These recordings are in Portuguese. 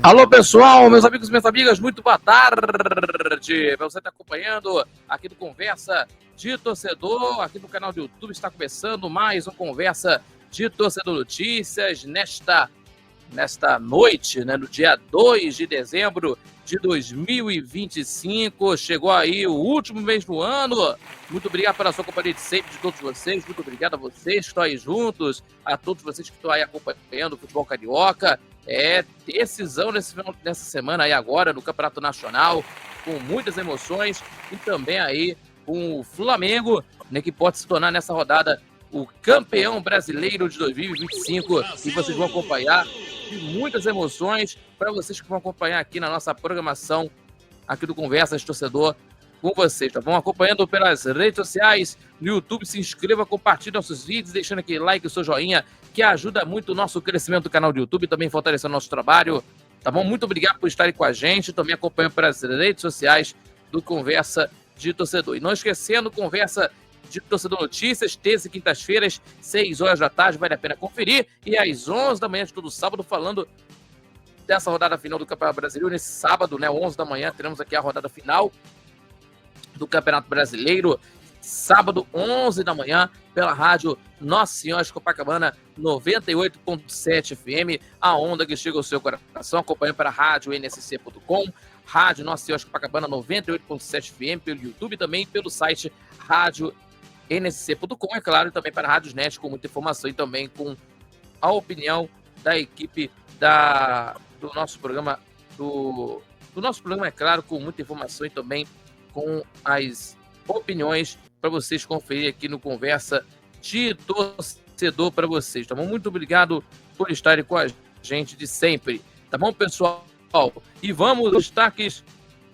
Alô, pessoal, meus amigos e minhas amigas, muito boa tarde. Você está acompanhando aqui do Conversa de Torcedor, aqui no canal do YouTube, está começando mais uma Conversa de Torcedor Notícias nesta noite, né, no dia 2 de dezembro de 2025. Chegou aí o último mês do ano. Muito obrigado pela sua companhia de sempre, de todos vocês. Muito obrigado a vocês que estão aí juntos, a todos vocês que estão aí acompanhando o futebol carioca. É decisão nessa semana aí agora no Campeonato Nacional, com muitas emoções e também aí com o Flamengo, né, que pode se tornar nessa rodada o campeão brasileiro de 2025. E vocês vão acompanhar de muitas emoções para vocês que vão acompanhar aqui na nossa programação aqui do Conversa de Torcedor com vocês, tá bom? Acompanhando pelas redes sociais, no YouTube, se inscreva, compartilhe nossos vídeos, deixando aquele like, o seu joinha, que ajuda muito o nosso crescimento do canal do YouTube, também fortalecendo o nosso trabalho, tá bom? Muito obrigado por estarem com a gente, também acompanhando pelas redes sociais do Conversa de Torcedor. E não esquecendo, Conversa de Torcedor Notícias, terça e quintas-feiras, 6 horas da tarde, vale a pena conferir, e às 11 da manhã de todo sábado, falando dessa rodada final do Campeonato Brasileiro. Nesse sábado, né, 11 da manhã, teremos aqui a rodada final do Campeonato Brasileiro, sábado, 11 da manhã, pela rádio Nossa Senhora de Copacabana, 98.7 FM, a onda que chega ao seu coração, acompanhando para a rádio nsc.com, rádio Nossa Senhora de Copacabana, 98.7 FM, pelo YouTube, também pelo site rádio nsc.com, é claro, e também para a Rádios Net, com muita informação e também com a opinião da equipe do nosso programa, do nosso programa, é claro, com muita informação e também com as opiniões para vocês conferir aqui no Conversa de Torcedor para vocês, tá bom? Muito obrigado por estarem com a gente de sempre, tá bom, pessoal? E vamos aos destaques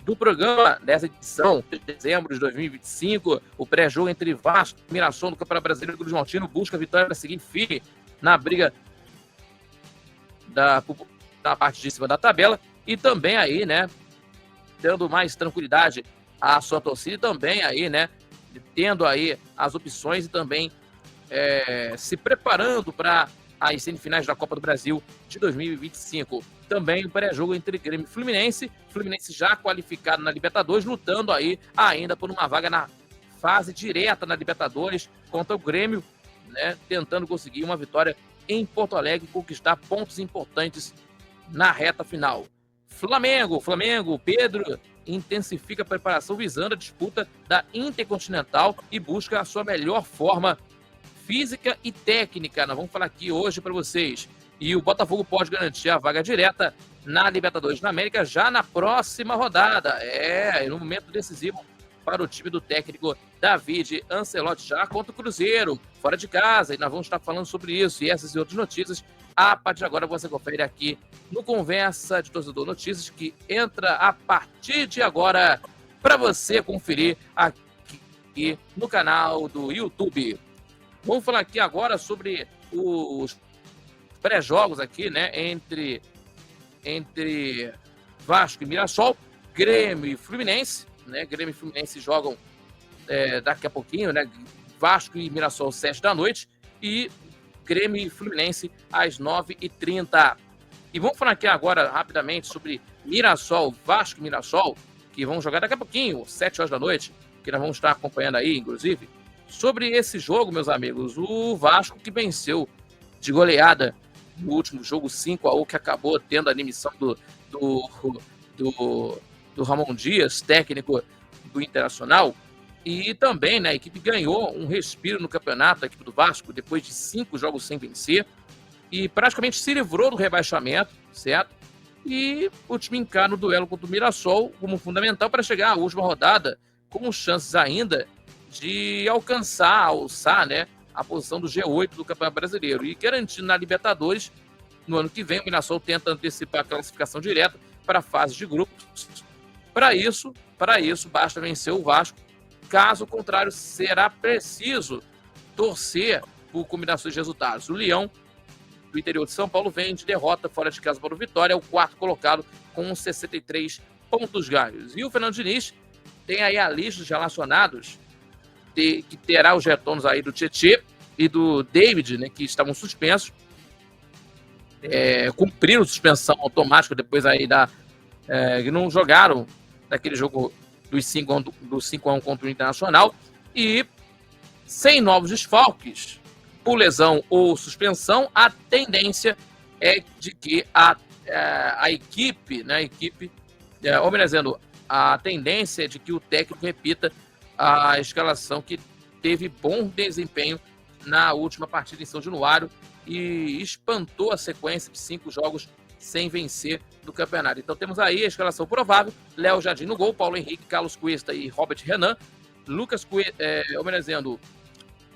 do programa dessa edição de dezembro de 2025, o pré-jogo entre Vasco e Mirassol no Campeonato Brasileiro. Cruz Maltino busca a vitória para seguir firme na briga da parte de cima da tabela e também aí, né, dando mais tranquilidade à sua torcida e também aí, né, tendo aí as opções e também se preparando para as semifinais da Copa do Brasil de 2025. Também o pré-jogo entre Grêmio e Fluminense já qualificado na Libertadores, lutando aí ainda por uma vaga na fase direta na Libertadores contra o Grêmio, né, tentando conseguir uma vitória em Porto Alegre e conquistar pontos importantes na reta final. Flamengo, Pedro intensifica a preparação visando a disputa da Intercontinental e busca a sua melhor forma física e técnica. Nós vamos falar aqui hoje para vocês. E o Botafogo pode garantir a vaga direta na Libertadores da América já na próxima rodada. No momento decisivo para o time do técnico David Ancelotti, já contra o Cruzeiro, fora de casa. E nós vamos estar falando sobre isso e essas e outras notícias. A partir de agora você confere aqui no Conversa de Torcedor Notícias, que entra a partir de agora para você conferir aqui no canal do YouTube. Vamos falar aqui agora sobre os pré-jogos aqui, né, entre Vasco e Mirassol, Grêmio e Fluminense, né? Grêmio e Fluminense jogam daqui a pouquinho, né? Vasco e Mirassol às 7 da noite e Grêmio e Fluminense às 9h30. E vamos falar aqui agora rapidamente sobre Mirassol, Vasco e Mirassol, que vão jogar daqui a pouquinho, 7 horas da noite, que nós vamos estar acompanhando aí, inclusive. Sobre esse jogo, meus amigos, o Vasco que venceu de goleada no último jogo 5-1, que acabou tendo a admissão do Ramon Dias, técnico do Internacional, e também, né, a equipe ganhou um respiro no campeonato, a equipe do Vasco, depois de 5 jogos sem vencer, e praticamente se livrou do rebaixamento, certo? E o time encara no duelo contra o Mirassol como fundamental para chegar à última rodada, com chances ainda de alçar, né, a posição do G8 do Campeonato Brasileiro e garantindo na Libertadores. No ano que vem, o Mirassol tenta antecipar a classificação direta para a fase de grupos. Para isso, basta vencer o Vasco. Caso contrário, será preciso torcer por combinações de resultados. O Leão, do interior de São Paulo, vem de derrota fora de casa para o Vitória, é o quarto colocado com 63 pontos ganhos. E o Fernando Diniz tem aí a lista dos relacionados, que terá os retornos aí do Tietê e do David, né, que estavam suspensos. cumpriram suspensão automática depois aí que não jogaram daquele jogo dos 5-1 contra o Internacional, e sem novos desfalques, por lesão ou suspensão, a tendência é de que a equipe, ou melhor dizendo, a tendência é de que o técnico repita a escalação que teve bom desempenho na última partida em São Januário e espantou a sequência de 5 jogos sem vencer do campeonato. Então temos aí a escalação provável: Léo Jardim no gol, Paulo Henrique, Carlos Cuesta e Robert Renan. Lucas Cuesta, homenageando,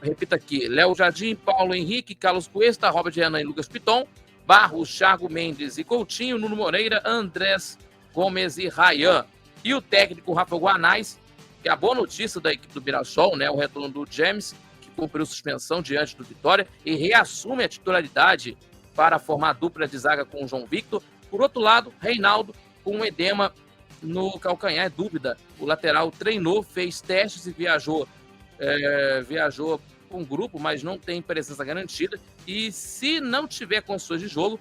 repita aqui: Léo Jardim, Paulo Henrique, Carlos Cuesta, Robert Renan e Lucas Piton. Barros, Thiago Mendes e Coutinho, Nuno Moreira, Andrés Gomes e Rayan. E o técnico Rafa Guanais, que é a boa notícia da equipe do Mirassol, né? O retorno do James, que cumpriu suspensão diante do Vitória e reassume a titularidade para formar a dupla de zaga com o João Victor. Por outro lado, Reinaldo, com um edema no calcanhar, é dúvida. O lateral treinou, fez testes e viajou com um grupo, mas não tem presença garantida. E se não tiver condições de jogo,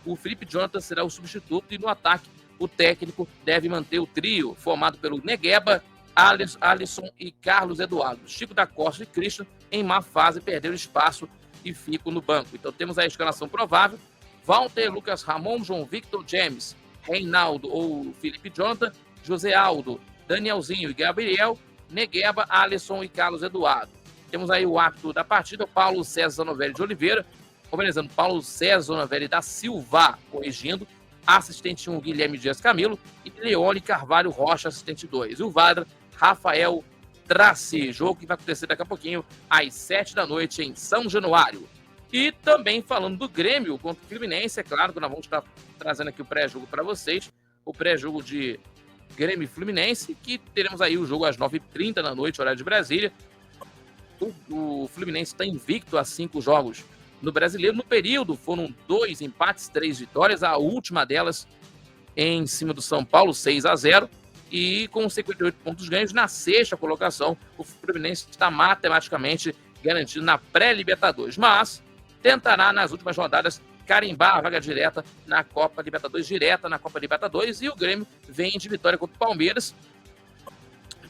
o Felipe Jonathan será o substituto. E no ataque, o técnico deve manter o trio formado pelo Negueba, Alisson e Carlos Eduardo. Chico da Costa e Christian, em má fase, perderam espaço e ficam no banco. Então temos a escalação provável: Walter, Lucas Ramon, João Victor, James, Reinaldo ou Felipe Jonathan, José Aldo, Danielzinho e Gabriel, Negueba, Alisson e Carlos Eduardo. Temos aí o árbitro da partida, Paulo César Novelli de Oliveira, organizando Paulo César Novelli da Silva, corrigindo, assistente 1, Guilherme Dias Camilo, e Leone Carvalho Rocha, assistente 2. E o VAR, Rafael Traci. Jogo que vai acontecer daqui a pouquinho, às 7 da noite, em São Januário. E também falando do Grêmio contra o Fluminense, é claro que nós vamos estar trazendo aqui o pré-jogo para vocês, o pré-jogo de Grêmio e Fluminense, que teremos aí o jogo às 9h30 da noite, horário de Brasília. O Fluminense está invicto a 5 jogos no Brasileiro. No período foram 2 empates, 3 vitórias, a última delas em cima do São Paulo, 6-0, e com 58 pontos ganhos na 6ª colocação, o Fluminense está matematicamente garantido na pré-Libertadores, mas tentará nas últimas rodadas carimbar a vaga direta na Copa Libertadores, e o Grêmio vem de vitória contra o Palmeiras,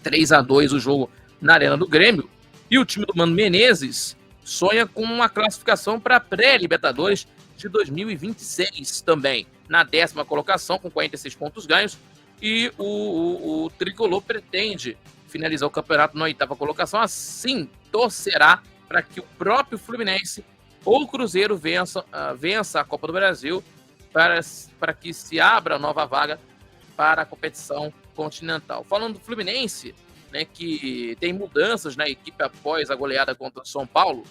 3-2 o jogo na Arena do Grêmio, e o time do Mano Menezes sonha com uma classificação para a pré-Libertadores de 2026 também, na 10ª colocação, com 46 pontos ganhos, e o Tricolor pretende finalizar o campeonato na 8ª colocação, assim torcerá para que o próprio Fluminense ou o Cruzeiro vença a Copa do Brasil, para que se abra nova vaga para a competição continental. Falando do Fluminense, né, que tem mudanças na equipe após a goleada contra o São Paulo,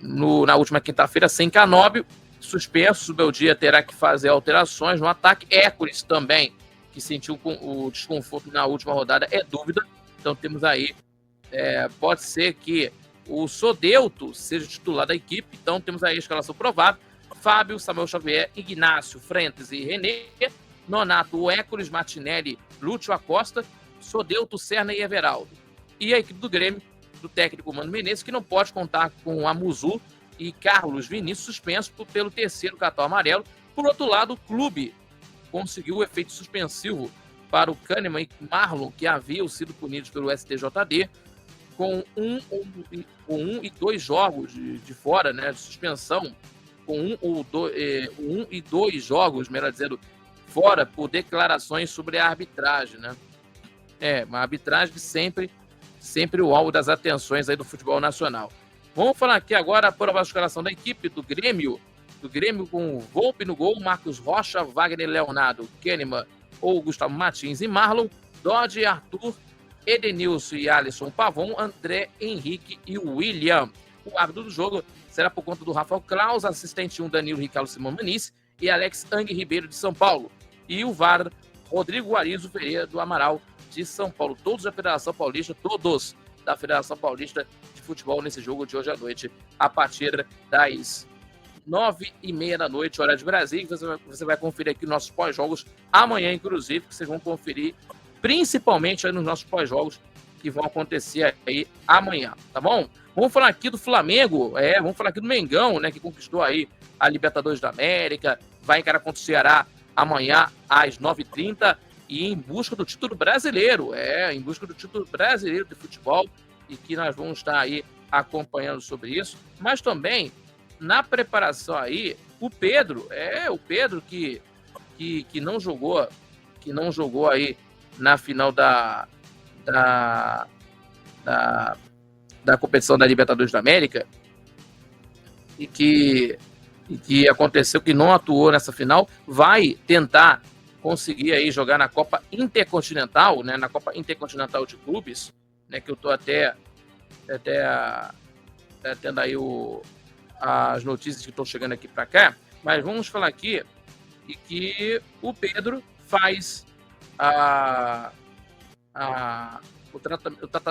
na última quinta-feira, sem Canóbio, suspenso, o Beldia terá que fazer alterações no ataque. Hércules também, que sentiu o desconforto na última rodada, é dúvida. Então temos aí, pode ser que o Sodeuto seja titular da equipe. Então temos aí a escalação provável: Fábio, Samuel Xavier, Ignácio, Frentes e René, Nonato, Hércules, Martinelli, Lúcio Acosta, Sodeuto, Serna e Everaldo. E a equipe do Grêmio, do técnico Mano Menezes, que não pode contar com Amuzu e Carlos Vinícius, suspenso pelo 3º cartão amarelo. Por outro lado, o clube conseguiu o efeito suspensivo para o Kahneman e Marlon, que haviam sido punidos pelo STJD, com 1 e 2 jogos de fora, né, de suspensão, com 1 e 2 jogos, melhor dizendo, fora por declarações sobre a arbitragem, né? Uma arbitragem sempre o alvo das atenções aí do futebol nacional. Vamos falar aqui agora a provável escalação da equipe do Grêmio com Volpe no gol, Marcos Rocha, Wagner Leonardo, Kahneman ou Gustavo Martins e Marlon, Dodge, Arthur, Edenilson e Alisson Pavon, André, Henrique e William. O árbitro do jogo será por conta do Rafael Claus, assistente 1 Danilo Ricardo Simão Manice e Alex Ang Ribeiro de São Paulo. E o VAR, Rodrigo Arizo Ferreira do Amaral de São Paulo. Todos da Federação Paulista de Futebol nesse jogo de hoje à noite, a partir das 9h30 da noite, hora de Brasília. Você vai conferir aqui nossos pós-jogos amanhã, inclusive, que vocês vão conferir principalmente aí nos nossos pós-jogos que vão acontecer aí amanhã, tá bom? Vamos falar aqui do Flamengo, vamos falar aqui do Mengão, né, que conquistou aí a Libertadores da América, vai encarar contra o Ceará amanhã às 9h30 e em busca do título brasileiro, em busca do título brasileiro de futebol, e que nós vamos estar aí acompanhando sobre isso, mas também na preparação aí, o Pedro que não jogou aí na final da competição da Libertadores da América e que aconteceu, que não atuou nessa final, vai tentar conseguir aí jogar na Copa Intercontinental, né, na Copa Intercontinental de Clubes, né, que eu estou até tendo aí as notícias que estão chegando aqui para cá, mas vamos falar aqui que o Pedro faz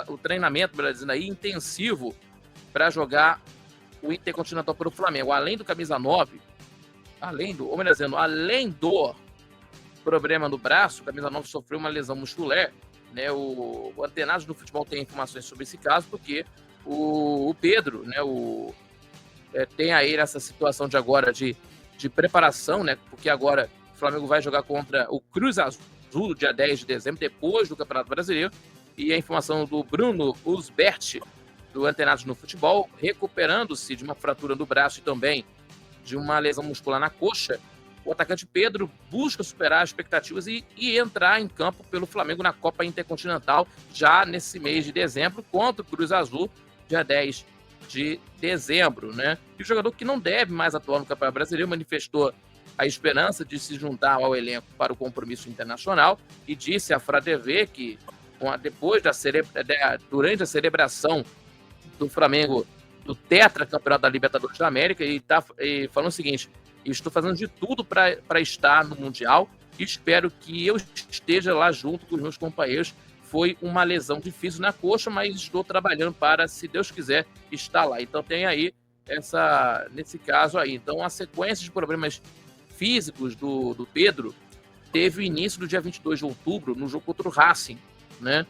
o treinamento, melhor dizendo aí, intensivo para jogar o Intercontinental pelo Flamengo. Além do camisa 9, além do problema no braço, o camisa 9 sofreu uma lesão muscular, né? O Antenados do Futebol tem informações sobre esse caso, porque o Pedro, né, tem aí essa situação de agora de preparação, né? Porque agora o Flamengo vai jogar contra o Cruz Azul no dia 10 de dezembro, depois do Campeonato Brasileiro, e a informação do Bruno Usbert, do Antenados no Futebol, recuperando-se de uma fratura do braço e também de uma lesão muscular na coxa, o atacante Pedro busca superar as expectativas e entrar em campo pelo Flamengo na Copa Intercontinental já nesse mês de dezembro, contra o Cruz Azul, dia 10 de dezembro, né? E o jogador que não deve mais atuar no Campeonato Brasileiro manifestou a esperança de se juntar ao elenco para o compromisso internacional e disse à Fra TV que depois durante a celebração do Flamengo do tetracampeonato da Libertadores da América, e falando o seguinte: estou fazendo de tudo para estar no Mundial e espero que eu esteja lá junto com os meus companheiros. Foi uma lesão difícil na coxa, mas estou trabalhando para, se Deus quiser, estar lá. Então tem aí nesse caso aí. Então a sequência de problemas físicos do Pedro teve início no dia 22 de outubro, no jogo contra o Racing, né?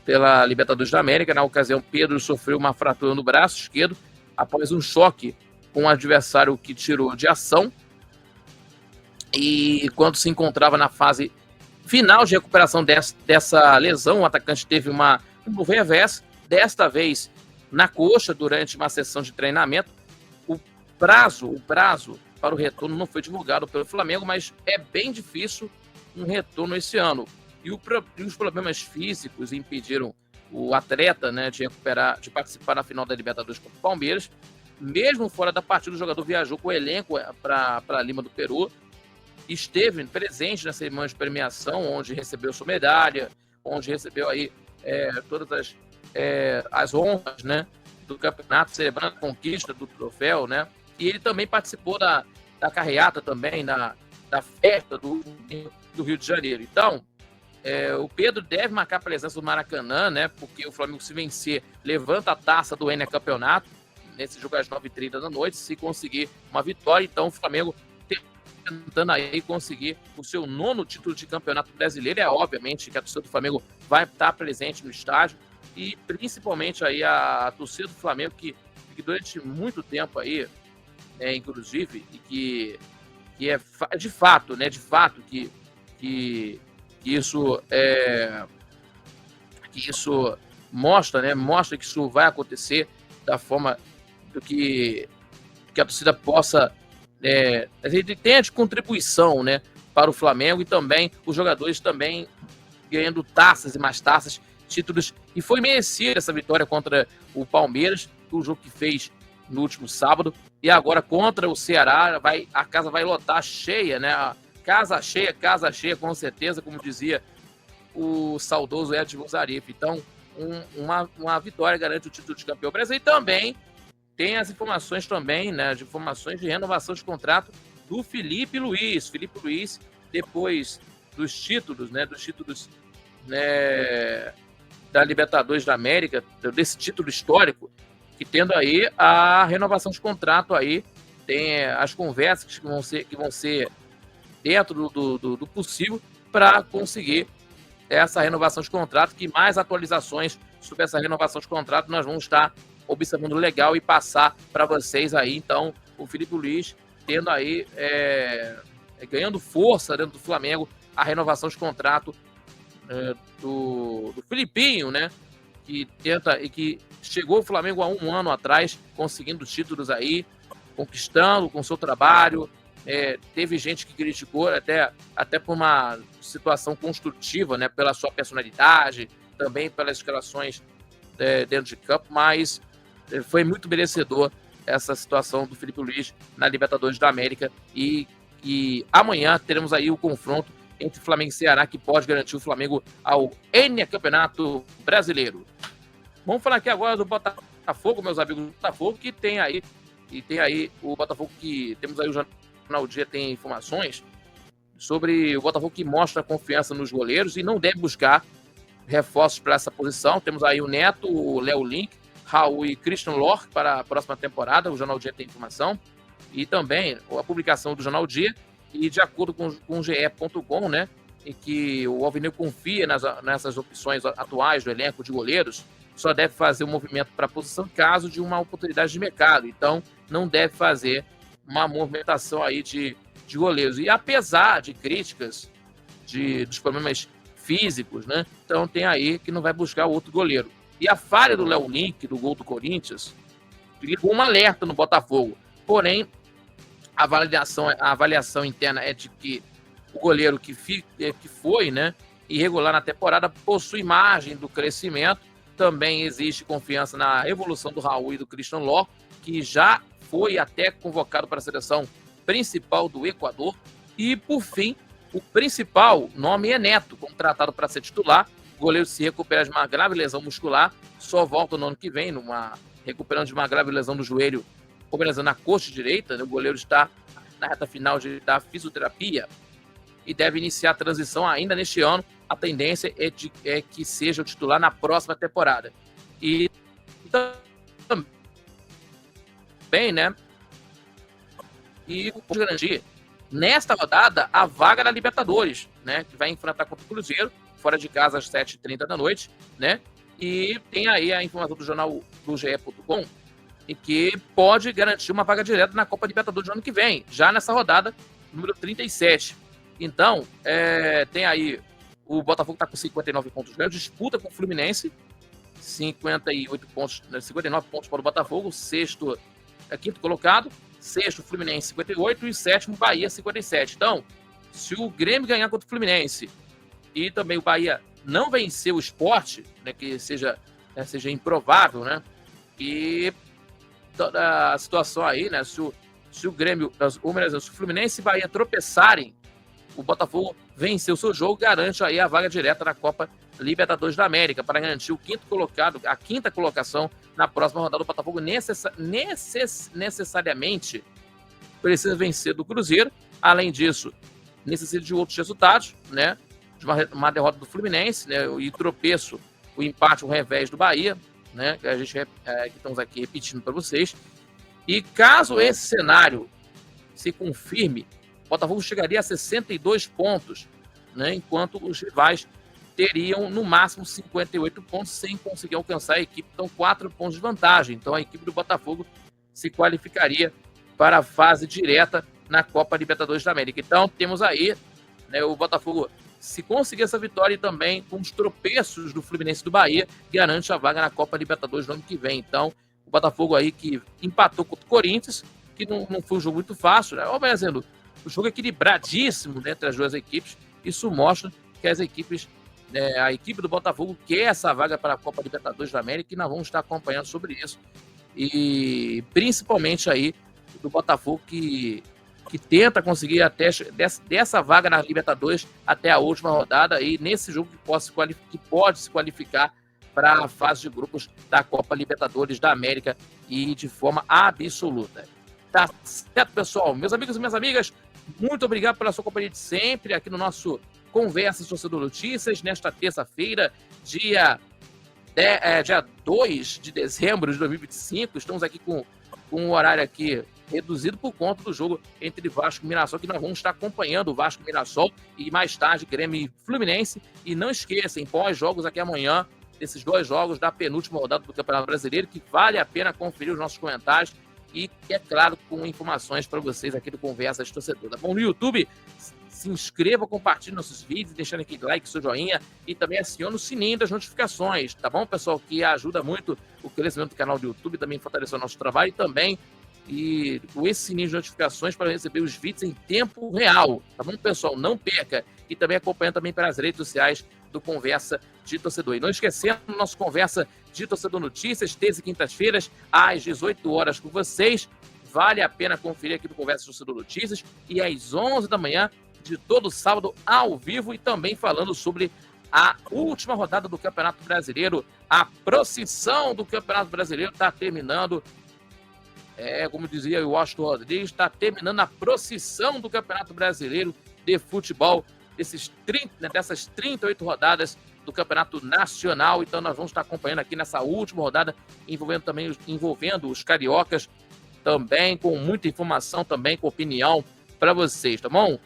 Pela Libertadores da América. Na ocasião, Pedro sofreu uma fratura no braço esquerdo após um choque com um adversário que tirou de ação. E quando se encontrava na fase final de recuperação dessa lesão, o atacante teve um novo revés, desta vez na coxa, durante uma sessão de treinamento. O prazo para o retorno não foi divulgado pelo Flamengo, mas é bem difícil um retorno esse ano. E os problemas físicos impediram o atleta, né, de participar na final da Libertadores contra o Palmeiras. Mesmo fora da partida, o jogador viajou com o elenco para Lima do Peru, esteve presente na cerimônia de premiação, onde recebeu sua medalha, onde recebeu aí todas as honras, né, do campeonato, celebrando a conquista do troféu, né? E ele também participou da carreata também, da festa do Rio de Janeiro. Então, o Pedro deve marcar presença no Maracanã, né? Porque o Flamengo, se vencer, levanta a taça do Enia Campeonato nesse jogo às 9h30 da noite, se conseguir uma vitória. Então o Flamengo tentando aí conseguir o seu 9º título de campeonato brasileiro. Obviamente que a torcida do Flamengo vai estar presente no estádio, e principalmente aí a torcida do Flamengo que durante muito tempo aí, inclusive, e que é de fato, né, que isso mostra, né, mostra que isso vai acontecer da forma do que a torcida possa a gente tenha de contribuição, né, para o Flamengo, e também os jogadores também ganhando taças e mais taças, títulos, e foi merecida essa vitória contra o Palmeiras, o jogo que fez no último sábado, e agora contra o Ceará, a casa vai lotar cheia, né? Casa cheia, com certeza, como dizia o saudoso Edson Zarif. Então, uma vitória garante o título de campeão brasileiro. E também tem as informações também, né, de informações de renovação de contrato do Felipe Luiz. Felipe Luiz, depois dos títulos, né, da Libertadores da América, desse título histórico, que tendo aí a renovação de contrato aí, tem as conversas que vão ser dentro do possível para conseguir essa renovação de contrato, que mais atualizações sobre essa renovação de contrato nós vamos estar observando legal e passar para vocês aí. Então, o Filipe Luís tendo aí, ganhando força dentro do Flamengo, a renovação de contrato do Filipinho, né? Que tenta e que chegou ao Flamengo há um ano atrás, conseguindo títulos aí, conquistando com o seu trabalho. Teve gente que criticou até por uma situação construtiva, né? Pela sua personalidade, também pelas escalações dentro de campo, mas foi muito merecedor essa situação do Filipe Luís na Libertadores da América e amanhã teremos aí o confronto entre Flamengo e Ceará, que pode garantir o Flamengo ao Campeonato Brasileiro. Vamos falar aqui agora do Botafogo, meus amigos do Botafogo, que tem aí o Botafogo que temos aí o Jornal Dia tem informações sobre o Botafogo que mostra confiança nos goleiros e não deve buscar reforços para essa posição. Temos aí o Neto, o Léo Link, Raul e Christian Lorch para a próxima temporada. O Jornal Dia tem informação. E também a publicação do Jornal Dia. E de acordo com o GE.com, né, em que o Alvinegro confia nessas opções atuais do elenco de goleiros, só deve fazer um movimento para a posição em caso de uma oportunidade de mercado. Então, não deve fazer uma movimentação aí de goleiros. E apesar de críticas dos problemas físicos, né, então tem aí que não vai buscar outro goleiro. E a falha do Léo Link, do gol do Corinthians, ligou um alerta no Botafogo. Porém, a avaliação interna é de que o goleiro que foi, né, irregular na temporada possui margem do crescimento. Também existe confiança na evolução do Raul e do Christian Lorch, que já foi até convocado para a seleção principal do Equador. E, por fim, o principal nome é Neto, contratado para ser titular. O goleiro se recupera de uma grave lesão muscular, só volta no ano que vem, recuperando de uma grave lesão do joelho, começando na coxa direita. Né? O goleiro está na reta final da fisioterapia e deve iniciar a transição ainda neste ano. A tendência é que seja o titular na próxima temporada. E também, né? E pode garantir nesta rodada a vaga na Libertadores, né? Que vai enfrentar contra o Cruzeiro, fora de casa às 7h30 da noite, né? E tem aí a informação do jornal do GE.com, e que pode garantir uma vaga direta na Copa Libertadores do ano que vem, já nessa rodada número 37. Então, tem aí o Botafogo está com 59 pontos ganhos, disputa com o Fluminense, 58 pontos, 59 pontos para o Botafogo, quinto colocado, sexto Fluminense 58 e sétimo Bahia 57. Então, se o Grêmio ganhar contra o Fluminense e também o Bahia não vencer o Sport, né, que seja improvável, né, e a situação aí, né, se o Grêmio, ou melhor, se o Fluminense e Bahia tropeçarem, o Botafogo vencer o seu jogo, garante aí a vaga direta na Copa Libertadores da América, para garantir a quinta colocação na próxima rodada. O Botafogo necessariamente precisa vencer do Cruzeiro. Além disso, necessita de outros resultados, né? De uma derrota do Fluminense, né? E tropeço, o empate, o revés do Bahia, né? Que que estamos aqui repetindo para vocês. E caso esse cenário se confirme, o Botafogo chegaria a 62 pontos, né, enquanto os rivais teriam no máximo 58 pontos sem conseguir alcançar a equipe. Então, 4 pontos de vantagem. Então, a equipe do Botafogo se qualificaria para a fase direta na Copa Libertadores da América. Então, temos aí, né, o Botafogo, se conseguir essa vitória e também com os tropeços do Fluminense e do Bahia, garante a vaga na Copa Libertadores no ano que vem. Então, o Botafogo aí que empatou contra o Corinthians, que não foi um jogo muito fácil, né? O jogo é equilibradíssimo, né, entre as duas equipes. Isso mostra que as equipes, a equipe do Botafogo quer essa vaga para a Copa Libertadores da América, e nós vamos estar acompanhando sobre isso. E principalmente aí do Botafogo que tenta conseguir até dessa vaga na Libertadores até a última rodada, e nesse jogo que pode se qualificar para a fase de grupos da Copa Libertadores da América, e de forma absoluta. Tá certo, pessoal? Meus amigos e minhas amigas, muito obrigado pela sua companhia de sempre aqui no nosso Conversas Torcedor Notícias, nesta terça-feira, dia 2 de dezembro de 2025. Estamos aqui com um horário aqui reduzido por conta do jogo entre Vasco e Mirassol, que nós vamos estar acompanhando o Vasco e Mirassol, e mais tarde Grêmio e Fluminense. E não esqueçam, pós-jogos aqui amanhã, desses 2 jogos da penúltima rodada do Campeonato Brasileiro, que vale a pena conferir os nossos comentários e, é claro, com informações para vocês aqui do Conversa de Torcedor, tá bom? No YouTube, se inscreva, compartilhe nossos vídeos, deixando aqui like, seu joinha e também acione o sininho das notificações, tá bom, pessoal? Que ajuda muito o crescimento do canal do YouTube, também fortaleceu o nosso trabalho e também com esse sininho de notificações para receber os vídeos em tempo real, tá bom, pessoal? Não perca! E também acompanha também pelas redes sociais do Conversa de Torcedor. E não esquecendo, nosso Conversa de Torcedor Notícias, terça e quintas-feiras, às 18 horas com vocês. Vale a pena conferir aqui do Conversa de Torcedor Notícias. E às 11 da manhã, de todo sábado, ao vivo, e também falando sobre a última rodada do Campeonato Brasileiro. A procissão do Campeonato Brasileiro está terminando. Como dizia o Washington Rodrigues, está terminando a procissão do Campeonato Brasileiro de Futebol, dessas 38 rodadas do Campeonato Nacional. Então nós vamos estar acompanhando aqui nessa última rodada, envolvendo os cariocas, também com muita informação, também com opinião para vocês, tá bom?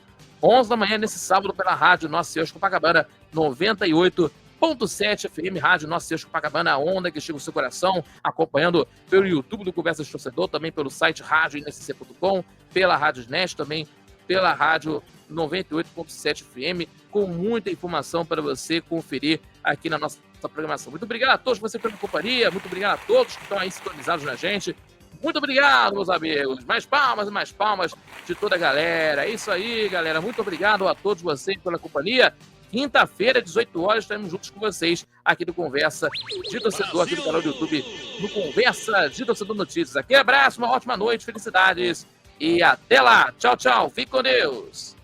11 da manhã nesse sábado pela Rádio Nossa Senhora de Copacabana, 98.7 FM, Rádio Nossa Senhora de Copacabana, a onda que chega ao seu coração, acompanhando pelo YouTube do Conversa de Torcedor, também pelo site radioinsc.com, pela Rádio Net, também pela Rádio 98.7 FM, com muita informação para você conferir aqui na nossa programação. Muito obrigado a todos que você pela companhia, muito obrigado a todos que estão aí sintonizados na gente. Muito obrigado, meus amigos. Mais palmas e mais palmas de toda a galera. É isso aí, galera. Muito obrigado a todos vocês pela companhia. Quinta-feira, 18 horas, estaremos juntos com vocês aqui do Conversa de Torcedor, aqui no canal do YouTube, no Conversa de Torcedor Notícias. Aqui, abraço, uma ótima noite, felicidades e até lá. Tchau, tchau. Fique com Deus.